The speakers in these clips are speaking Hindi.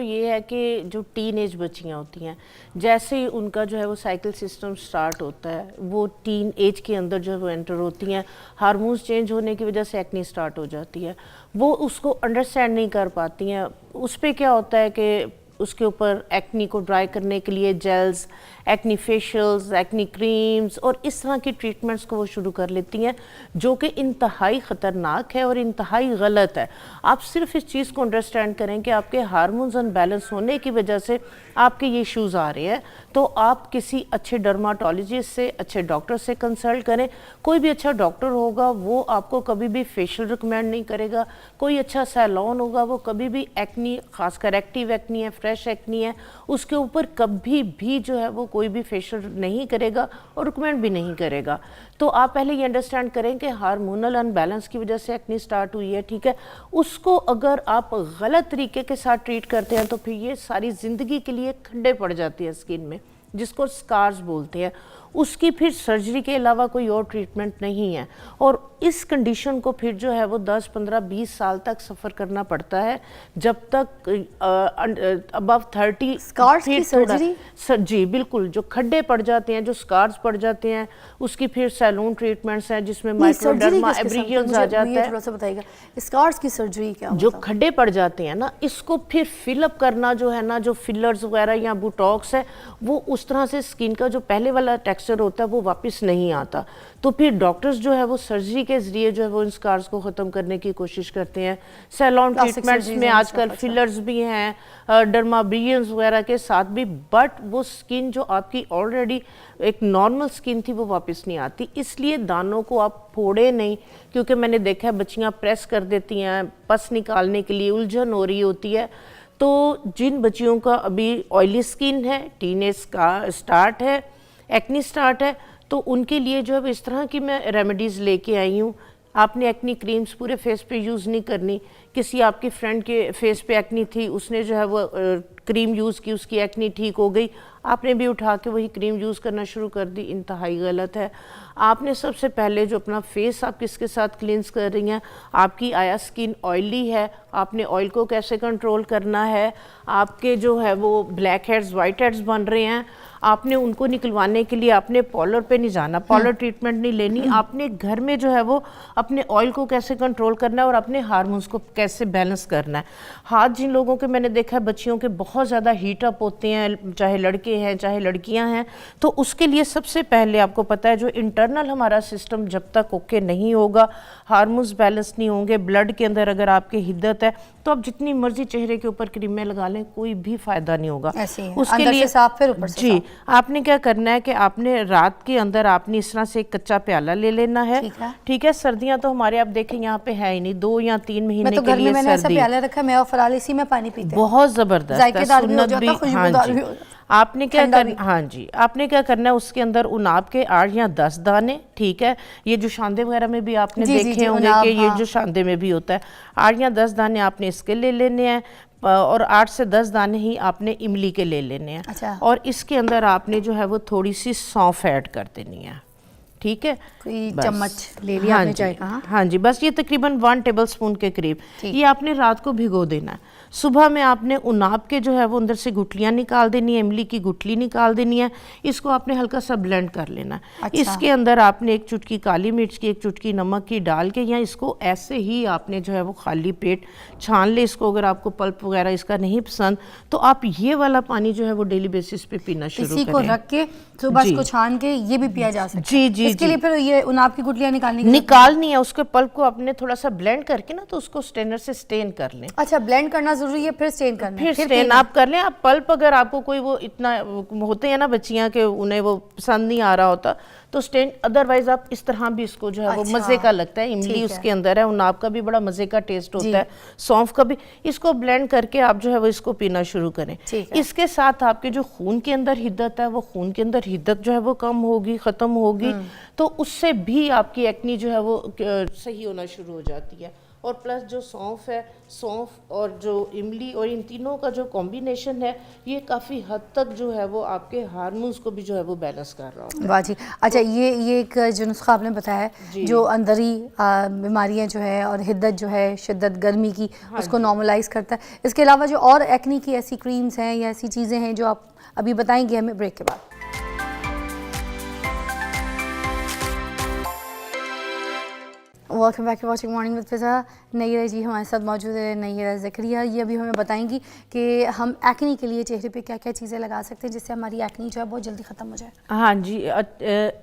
ये है कि जो टीन एज बच्चियाँ होती हैं, जैसे ही उनका जो है वो साइकिल सिस्टम स्टार्ट होता है, वो टीन एज के अंदर जो है वो एंटर होती हैं, हार्मोन्स चेंज होने की वजह से एक्ने स्टार्ट हो जाती है। वो उसको अंडरस्टैंड नहीं कर पाती हैं। उस पर क्या होता है कि उसके ऊपर एक्नी को ड्राई करने के लिए gels, acne facials, acne creams और इस तरह की ट्रीटमेंट्स को वो शुरू कर लेती हैं, जो कि इंतहाई ख़तरनाक है और इंतहाई गलत है। आप सिर्फ इस चीज़ को अंडरस्टैंड करें कि आपके हार्मोन्स अनबैलेंस होने की वजह से आपके ये इश्यूज़ आ रहे हैं, तो आप किसी अच्छे डर्माटोलॉजिस्ट से, अच्छे डॉक्टर से कंसल्ट करें। कोई भी अच्छा डॉक्टर होगा वो आपको कभी भी फेशियल रिकमेंड नहीं करेगा। कोई अच्छा सैलून होगा वो कभी भी एक्नी, खासकर एक्टिव एक्नी है, फ्रेश एक्नी है, उसके ऊपर कभी भी जो है वो कोई भी फेशियल नहीं करेगा और रिकमेंड भी नहीं करेगा। तो आप पहले ये अंडरस्टैंड करें कि हार्मोनल अनबैलेंस की वजह से एक्नी स्टार्ट हुई है, ठीक है। उसको अगर आप गलत तरीके के साथ ट्रीट करते हैं तो फिर ये सारी ज़िंदगी के लिए खड्डे पड़ जाती है स्किन में, जिसको स्कार्स बोलते हैं। उसकी फिर सर्जरी के अलावा कोई और ट्रीटमेंट नहीं है और इस कंडीशन को फिर जो है वो 10, 15, 20 साल तक सफ़र करना पड़ता है, जब तक अबव 30 स्कार्स की सर्जरी। जी बिल्कुल, जो खड्डे पड़ जाते हैं, जो स्कार्स पड़ जाते हैं, उसकी फिर सैलून ट्रीटमेंट्स हैं जिसमें माइक्रोडर्मा एब्रिजियंस आ जाता है। थोड़ा सा बताइएगा स्कार्स की सर्जरी क्या जो खड्डे पड़ जाते हैं ना, इसको फिर फिलअप करना जो है ना, जो फिलर्स वगैरह या बोटॉक्स है, वो उस तरह से स्किन का जो पहले वाला टेक्सचर होता है वो वापस नहीं आता। तो फिर डॉक्टर्स जो है वो सर्जरी के जरिए जो है वो इन स्कार्स को ख़त्म करने की कोशिश करते हैं। सैलून ट्रीटमेंट्स में आजकल फिलर्स भी हैं, डर्माब्रियंस वगैरह के साथ भी, बट वो स्किन जो आपकी ऑलरेडी एक नॉर्मल स्किन थी वो वापस नहीं आती। इसलिए दानों को आप फोड़े नहीं, क्योंकि मैंने देखा है बच्चियाँ प्रेस कर देती हैं, पस निकालने के लिए उलझन हो रही होती है। तो जिन बच्चियों का अभी ऑयली स्किन है, टीनेज का स्टार्ट है, एक्नी स्टार्ट है, तो उनके लिए जो है इस तरह की मैं रेमेडीज़ लेके आई हूँ। आपने एक्नी क्रीम्स पूरे फेस पे यूज़ नहीं करनी। किसी आपकी फ्रेंड के फेस पे एक्नी थी, उसने जो है वो क्रीम यूज़ की, उसकी एक्नी ठीक हो गई, आपने भी उठा के वही क्रीम यूज़ करना शुरू कर दी। इंतहाई गलत है। आपने सबसे पहले जो अपना फेस आप किसके साथ क्लींस कर रही हैं, आपकी आया स्किन ऑयली है, आपने ऑयल को कैसे कंट्रोल करना है। आपके जो है वो ब्लैक हेड्स, वाइट हेड्स बन रहे हैं, आपने उनको निकलवाने के लिए आपने पार्लर पे नहीं जाना, पार्लर ट्रीटमेंट नहीं लेनी। आपने घर में जो है वो अपने ऑयल को कैसे कंट्रोल करना है और अपने हार्मोन्स को कैसे बैलेंस करना है। हाथ जिन लोगों के मैंने देखा है बच्चियों के बहुत ज़्यादा हीट अप होते हैं, चाहे लड़के हैं चाहे लड़कियां हैं, तो उसके लिए सबसे पहले आपको पता है जो इंटरनल हमारा सिस्टम जब तक ओके नहीं होगा, हार्मोन्स बैलेंस नहीं होंगे, ब्लड के अंदर अगर आपके हिद्दत है, तो आप जितनी मर्जी चेहरे के ऊपर क्रीमें लगा लें, कोई भी फायदा नहीं होगा। उसके लिए साफ, फिर ऊपर से जी आपने क्या करना है कि आपने रात के अंदर आपने इस तरह से एक कच्चा प्याला ले लेना है, ठीक है। सर्दियां तो हमारे आप देखें यहाँ पे है ही नहीं, 2 या 3 महीने के लिए मैंने ऐसा प्याला रखा, मैं और फराल इसी में पानी पीते हैं, बहुत जबरदस्त है, सुन्नत भी। हाँ जी, आपने क्या करना, हाँ जी, आपने क्या करना है, उसके अंदर उनाब के 8 या 10 दाने, ठीक है। ये जो शांदे वगैरह में भी आपने देखे होंगे कि ये जो शांदे में भी होता है, 8 या 10 दाने आपने इसके ले लेने हैं और 8 से 10 दाने ही आपने इमली के ले लेने हैं। अच्छा। और इसके अंदर आपने जो है वो थोड़ी सी सौंफ ऐड कर देनी है, ठीक है। चम्मच ले लिया आपने चाय का। हाँ जी, बस ये तकरीबन 1 टेबलस्पून के करीब ये आपने रात को भिगो देना है। सुबह में आपने उनाब के जो है वो अंदर से गुठलियाँ निकाल देनी है, इमली की गुठली निकाल देनी है, इसको आपने हल्का सा ब्लेंड कर लेना है। अच्छा। इसके अंदर आपने 1 चुटकी काली मिर्च की, 1 चुटकी नमक की डाल के, या इसको ऐसे ही आपने जो है वो खाली पेट छान ले इसको। अगर आपको पल्प वगैरह इसका नहीं पसंद तो आप ये वाला पानी जो है वो डेली बेसिस पे पीना शुरू करें। इसी को रख के सुबह इसको छान के ये भी पिया जा सकता है। जी जी, इसके लिए फिर ये उनाब की गुठलियाँ निकालनी है, उसके पल्प को आपने थोड़ा सा ब्लेंड करके ना तो उसको स्ट्रेनर से स्टेन कर लें। अच्छा, ब्लेंड करना जरूरी है, फिर स्टेन करना है, फिर स्टेन आप कर लें। आप पल्प अगर आपको कोई वो इतना होते हैं ना बच्चियां के उन्हें वो पसंद नहीं आ रहा होता तो स्टेन, अदरवाइज आप इस तरह भी इसको जो है वो मज़े का लगता है। इमली उसके अंदर है, उनाब का भी बड़ा मज़े का टेस्ट होता है, सौंफ का भी। इसको ब्लेंड करके आप जो है वो इसको पीना शुरू करें। इसके साथ आपके जो खून के अंदर हिद्दत है, वो खून के अंदर हिद्दत जो है वो कम होगी, ख़त्म होगी, तो उससे भी आपकी एक्नी जो है वो सही होना शुरू हो जाती है। और प्लस जो सौंफ है, सौंफ और जो इमली और इन तीनों का जो कॉम्बिनेशन है ये काफ़ी हद तक जो है वो आपके हार्मोन्स को भी जो है वो बैलेंस कर रहा होता है। वाह जी। अच्छा, ये एक जो नुस्खा आपने बताया है जो अंदरी बीमारियां जो है और हिद्दत जो है, शिद्दत गर्मी की, उसको नॉर्मलाइज करता है। इसके अलावा जो और एक्नी की ऐसी क्रीम्स हैं या ऐसी चीज़ें हैं जो आप अभी बताएंगे हमें ब्रेक के बाद। Welcome back to watching morning with Fiza. Naira ji हमारे साथ मौजूद है, नैरा ज़करिया। ये अभी हमें बताएंगी कि हम एक्नी के लिए चेहरे पे क्या क्या चीज़ें लगा सकते हैं जिससे हमारी एक्नी जो है बहुत जल्दी ख़त्म हो जाए। हाँ जी,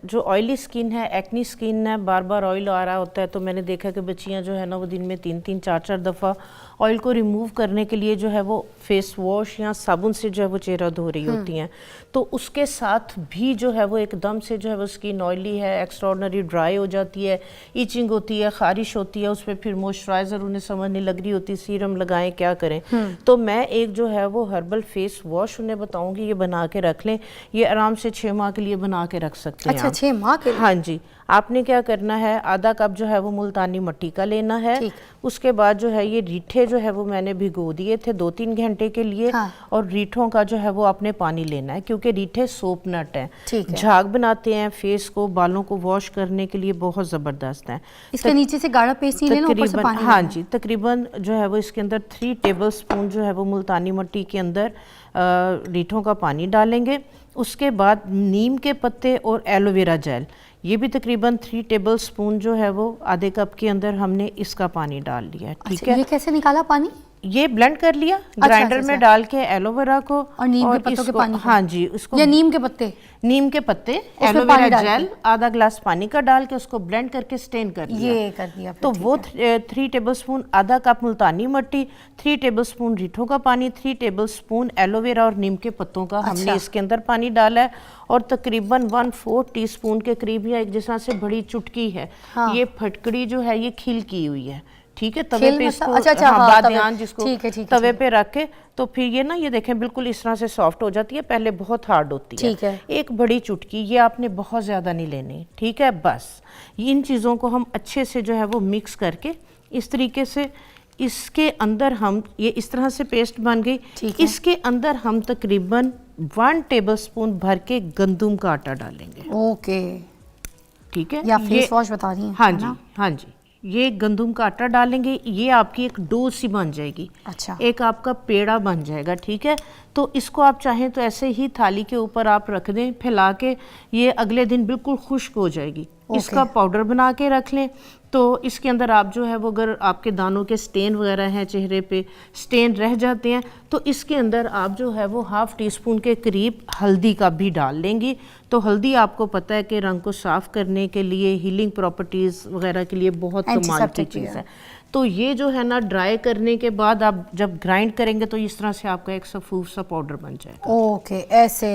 जो ऑयली स्किन है, एक्नी स्किन है, बार बार ऑयल आ रहा होता है, तो मैंने देखा कि बच्चियाँ जो है ना वो दिन में 3-3 4-4 दफ़ा ऑयल को रिमूव करने के लिए जो है वो फेस वॉश या साबुन से जो है वो चेहरा धो रही होती हैं। तो उसके साथ भी जो है वो एकदम से जो है वो स्किन ऑयली है, एक्स्ट्राऑर्डिनरी ड्राई हो जाती है, ईचिंग होती है, खारिश होती है, उस पर फिर मॉइस्चराइज़र उन्हें समझ नहीं लग रही होती, सीरम लगाएं, क्या करें। तो मैं एक जो है वो हर्बल फेस वॉश उन्हें बताऊंगी, ये बना के रख लें। ये आराम से 6 माह के लिए बना के रख सकते हैं। अच्छा, 6 माह के लिए? हाँ जी। आपने क्या करना है, आधा कप जो है वो मुल्तानी मिट्टी का लेना है। उसके बाद जो है ये रीठे जो है वो मैंने भिगो दिए थे 2-3 घंटे के लिए। और रीठों का जो है वो आपने पानी लेना है, क्योंकि रीठे सोप नट हैं, झाग बनाते हैं, फेस को, बालों को वॉश करने के लिए बहुत ज़बरदस्त हैं। इसके नीचे से गाढ़ा पेस्ट नहीं लेना, ऊपर से पानी। हाँ जी, तकरीबन जो है वो इसके अंदर 3 टेबल स्पून जो है वो मुल्तानी मिट्टी के अंदर रीठों का पानी डालेंगे। उसके बाद नीम के पत्ते और एलोवेरा जेल, ये भी तकरीबन 3 टेबल स्पून जो है वो आधे कप के अंदर हमने इसका पानी डाल लिया। ठीक है, ये कैसे निकाला पानी? ये ब्लेंड कर लिया ग्राइंडर में डाल के एलोवेरा को और नीम के पत्तों के पानी। हाँ जी, उसको, या नीम के पत्ते, एलोवेरा जेल आधा ग्लास पानी का डाल के उसको ब्लेंड करके स्टेन कर लिया। ये कर दिया। तो वो 3 टेबल स्पून, आधा कप मुल्तानी मिट्टी, 3 टेबल स्पून रीठों का पानी, 3 टेबल स्पून एलोवेरा और नीम के पत्तों का हमने इसके अंदर पानी डाला है। और तकरीबन 1/4 टीस्पून के करीब, या एक जिस तरह से बड़ी चुटकी है, ये फटकड़ी जो है ये खिल की हुई है। ठीक है, तवे पे इसको, बादियान जिसको तवे पे रख के, तो फिर ये ना, ये देखें बिल्कुल इस तरह से सॉफ्ट हो जाती है, पहले बहुत हार्ड होती है। एक बड़ी चुटकी, ये आपने बहुत ज़्यादा नहीं लेनी। ठीक है, बस इन चीज़ों को हम अच्छे से जो है वो मिक्स करके इस तरीके से इसके अंदर हम, ये इस तरह से पेस्ट बन गई। इसके अंदर हम तकरीबन 1 टेबल स्पून भर के गंदम का आटा डालेंगे। ओके, ठीक है, या फेस वॉश बता रही हैं? हाँ जी, हाँ जी, ये गंदम का आटा डालेंगे, ये आपकी एक डो सी बन जाएगी। अच्छा, एक आपका पेड़ा बन जाएगा। ठीक है, तो इसको आप चाहें तो ऐसे ही थाली के ऊपर आप रख दें, फैला के, ये अगले दिन बिल्कुल खुश्क हो जाएगी। इसका पाउडर बना के रख लें। तो इसके अंदर आप जो है वो, अगर आपके दानों के स्टेन वगैरह हैं, चेहरे पे स्टेन रह जाते हैं, तो इसके अंदर आप जो है वो 1/2 टीस्पून के करीब हल्दी का भी डाल लेंगी। तो हल्दी आपको पता है कि रंग को साफ़ करने के लिए, हीलिंग प्रॉपर्टीज़ वगैरह के लिए बहुत कमाल की चीज़ है। तो ये जो है ना, ड्राई करने के बाद आप जब ग्राइंड करेंगे तो इस तरह से आपका एक सफूफ सा पाउडर बन जाएगा। ओके, ऐसे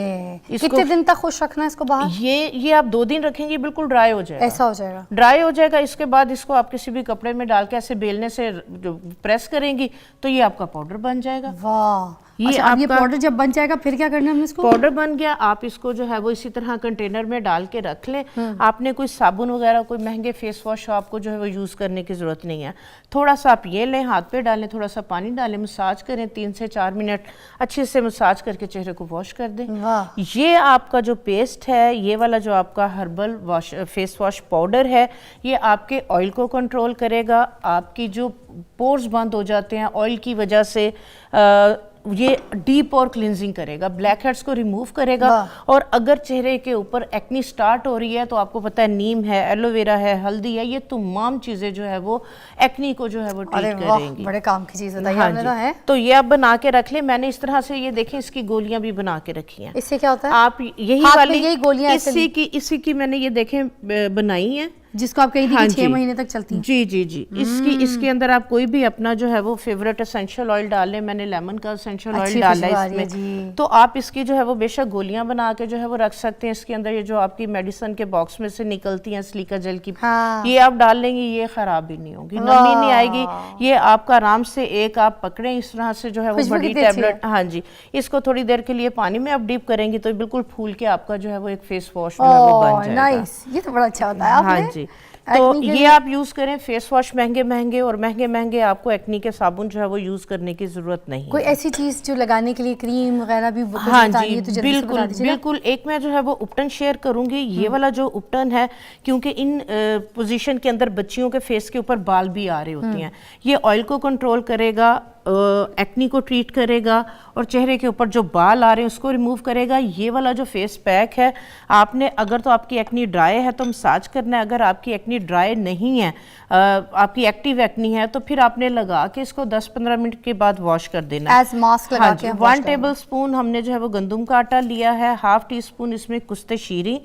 कितने दिन तक खुश रखना है इसको बाहर? ये आप 2 दिन रखेंगे, बिल्कुल ड्राई हो जाएगा। ऐसा हो जाएगा, ड्राई हो जाएगा। इसके बाद इसको आप किसी भी कपड़े में डाल के ऐसे बेलने से जो प्रेस करेंगी तो ये आपका पाउडर बन जाएगा। वाह, ये पाउडर जब बन जाएगा फिर क्या करना है इसको? पाउडर बन गया, आप इसको जो है वो इसी तरह कंटेनर में डाल के रख लें। आपने कोई साबुन वगैरह, कोई महंगे फेस वॉश आपको जो है वो यूज़ करने की ज़रूरत नहीं है। थोड़ा सा आप ये लें, हाथ पे डालें, थोड़ा सा पानी डालें, मसाज करें 3 से 4 मिनट अच्छे से मसाज करके चेहरे को वॉश कर दें। ये आपका जो पेस्ट है, ये वाला जो आपका herbal wash face wash powder है, ये आपके ऑयल को कंट्रोल करेगा। आपकी जो पोर्स बंद हो जाते हैं ऑयल की वजह से, ये डीप और क्लिनजिंग करेगा, ब्लैक हेड्स को रिमूव करेगा। और अगर चेहरे के ऊपर एक्नी स्टार्ट हो रही है तो आपको पता है नीम है, एलोवेरा है, हल्दी है, ये तमाम चीज़ें जो है वो एक्नी को जो है वो ट्रीट करेंगी। बड़े काम की चीज़ बताइए आपने। तो है, तो ये आप बना के रख लें। मैंने इस तरह से, ये देखें, इसकी गोलियां भी बना के रखी हैं। इससे क्या होता है? आप यही वाली गोलियां, इसी की मैंने ये देखें बनाई है, जिसको आप कहीं थी 6 महीने तक चलती है। जी जी जी। इसके अंदर आप कोई भी अपना जो है वो फेवरेट एसेंशियल ऑयल डाल लें। मैंने लेमन का एसेंशियल ऑयल डाला है इसमें। तो आप इसकी जो है वो बेशक गोलियां बना के जो है वो रख सकते हैं। इसके अंदर ये जो आपकी मेडिसिन के बॉक्स में से निकलती हैं सिलिका जेल की, ये आप डाल लेंगे, ये खराब भी नहीं होगी, नमी नहीं आएगी। ये आपका आराम से एक आप पकड़े इस तरह से जो है वो बड़ी टैबलेट, हाँ जी, इसको थोड़ी देर के लिए पानी में आप डीप करेंगी तो बिल्कुल फूल के आपका जो है वो एक फेस वॉश बन जाएगा। ये तो बड़ा अच्छा होता है। हाँ जी, तो Acne के ये आप यूज करें। फेस वॉश महंगे महंगे और महंगे महंगे, आपको एक्नी के साबुन जो है वो यूज करने की जरूरत नहीं कोई है। ऐसी चीज जो लगाने के लिए क्रीम वगैरह भी कुछ हाँ बता जी, रही है तो जल्दी से बिल्कुल बता दीजिएगा। बिल्कुल। एक मैं जो है वो उपटन शेयर करूंगी। ये वाला जो उपटन है, क्योंकि इन पोजीशन के अंदर बच्चियों के फेस के ऊपर बाल भी आ रहे होते हैं, ये ऑयल को कंट्रोल करेगा, एक्नी को ट्रीट करेगा और चेहरे के ऊपर जो बाल आ रहे हैं उसको रिमूव करेगा। ये वाला जो फेस पैक है, आपने अगर तो आपकी एक्नी ड्राई है तो मसाज करना है, अगर आपकी एक्नी ड्राई नहीं है, आपकी एक्टिव एक्नी है, तो फिर आपने लगा के इसको 10-15 मिनट के बाद वॉश कर देना है। एज मास्क लगा हाँ के जी, हम wash 1 टेबल स्पून हमने जो है वो गंदम का आटा लिया है, 1/2 टीस्पून इसमें कुश्ते शीरी।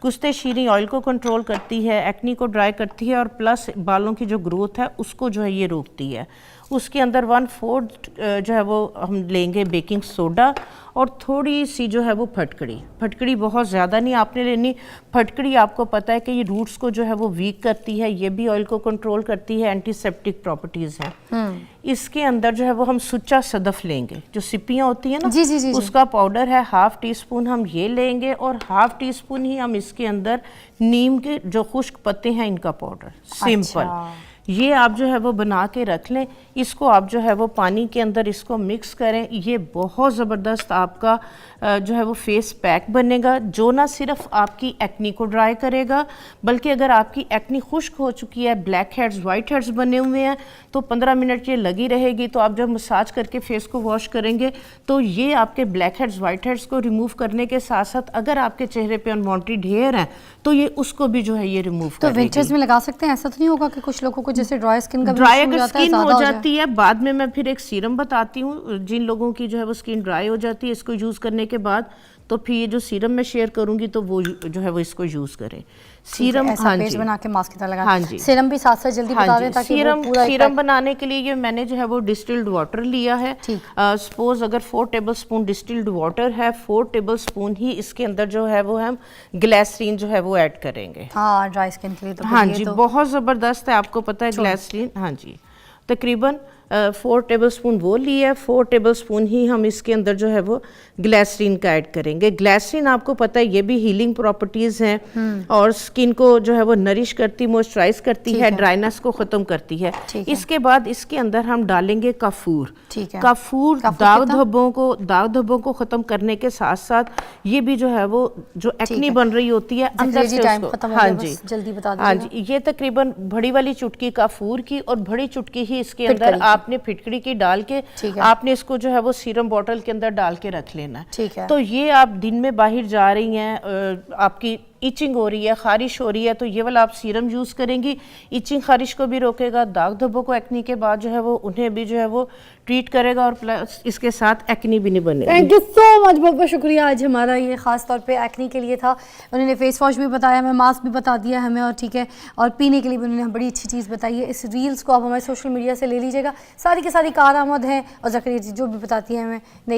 कुश्ते शीरी ऑयल को कंट्रोल करती है, एक्नी को ड्राई करती है और प्लस बालों की जो ग्रोथ है उसको जो है ये रोकती है। उसके अंदर 1/4 जो है वो हम लेंगे बेकिंग सोडा और थोड़ी सी जो है वो फटकड़ी। फटकड़ी बहुत ज़्यादा नहीं आपने लेनी। फटकड़ी आपको पता है कि ये रूट्स को जो है वो वीक करती है, ये भी ऑयल को कंट्रोल करती है, एंटीसेप्टिक प्रॉपर्टीज़ हैं। इसके अंदर जो है वो हम सुच्चा सदफ लेंगे, जो सिपियाँ होती हैं ना, जी, जी, जी, जी। उसका पाउडर है 1/2 टीस्पून हम ये लेंगे और 1/2 टीस्पून ही हम इसके अंदर नीम के जो खुश्क पत्ते हैं इनका पाउडर, सिंपल। ये आप जो है वो बना के रख लें। इसको आप जो है वो पानी के अंदर इसको मिक्स करें। ये बहुत ज़बरदस्त आपका जो है वो फेस पैक बनेगा, जो ना सिर्फ आपकी एक्नी को ड्राई करेगा, बल्कि अगर आपकी एक्नी खुश्क हो चुकी है, ब्लैक हेड्स वाइट हेड्स बने हुए हैं, तो 15 मिनट ये लगी रहेगी। तो आप जब मसाज करके फेस को वॉश करेंगे तो ये आपके ब्लैक हेड्स वाइट हेड्स को रिमूव करने के साथ साथ अगर आपके चेहरे पे अनवांटेड हेयर है तो ये उसको भी जो है ये रिमूव तो करेगी। विंटर्स में लगा सकते हैं? ऐसा तो नहीं होगा कि कुछ लोगों को जैसे ड्राई स्किन का भी ड्राई issue अगर जाता है, स्किन ज़्यादा हो जाए? जाती है, बाद में मैं फिर एक सीरम बताती हूँ जिन लोगों की जो है वो स्किन ड्राई हो जाती है, इसको यूज़ करने के बाद तो फिर ये जो सीरम मैं शेयर करूंगी तो वो जो है वो इसको यूज़ करें। सीरम, ऐसा हाँ पेस्ट जी, बना के मास्क की तरह लगा। हाँ जी। सीरम भी साथ साथ जल्दी बता हाँ दें जी, ताकि वो सीरम पूरा सीरम बनाने के लिए ये मैंने जो है वो डिस्टिल्ड वाटर लिया है। ठीक। सपोज अगर 4 टेबल स्पून डिस्टिल्ड वाटर है, 4 टेबल स्पून ही इसके अंदर जो है वो हम ग्लिसरीन जो है वो ऐड करेंगे। हाँ, ड्राई स्किन के लिए तो हाँ फिर ये जी, तो बहुत ज़बरदस्त है, आपको पता है ग्लिसरीन। हाँ जी, तकरीबन 4 टेबल स्पून वो लिया है, 4 टेबल स्पून ही हम इसके अंदर जो है वो ग्लिसरीन का ऐड करेंगे। ग्लिसरीन आपको पता है ये भी हीलिंग प्रॉपर्टीज़ हैं और स्किन को जो है वो नरिश करती, मॉइस्चराइज करती है, ड्राइनेस को ख़त्म करती है। इसके बाद इसके अंदर हम डालेंगे काफूर। ठीक है। काफूर दाग धब्बों को ख़त्म करने के साथ साथ ये भी जो है वो जो एक्नी बन रही होती है अंदर से उसको, हाँ जी, जल्दी बता हाँ जी, ये तकरीबन बड़ी वाली चुटकी काफूर की और बड़ी चुटकी ही इसके अंदर आपने फिटकड़ी की डाल के आपने इसको जो है वो सीरम बॉटल के अंदर डाल के रख लेना। ठीक है। तो ये आप दिन में बाहर जा रही हैं, आपकी इचिंग हो रही है, खारिश हो रही है, तो ये वाला आप सीरम यूज़ करेंगी, इचिंग खारिश को भी रोकेगा, दाग धब्बों को एक्नी के बाद जो है वो उन्हें भी जो है वो ट्रीट करेगा और प्लस इसके साथ एक्नी भी नहीं बनेगी। थैंक यू सो मच, बहुत बहुत शुक्रिया। आज हमारा ये खास तौर पे एक्नी के लिए था। उन्होंने फेस वॉश भी बताया हमें, मास्क भी बता दिया हमें, और ठीक है, और पीने के लिए भी उन्होंने बड़ी अच्छी चीज़ बताई है। इस रील्स को आप हमारे सोशल मीडिया से ले लीजिएगा, सारी की सारी कारआमद हैं और ज़करिया जी जो भी बताती हैं हमें नई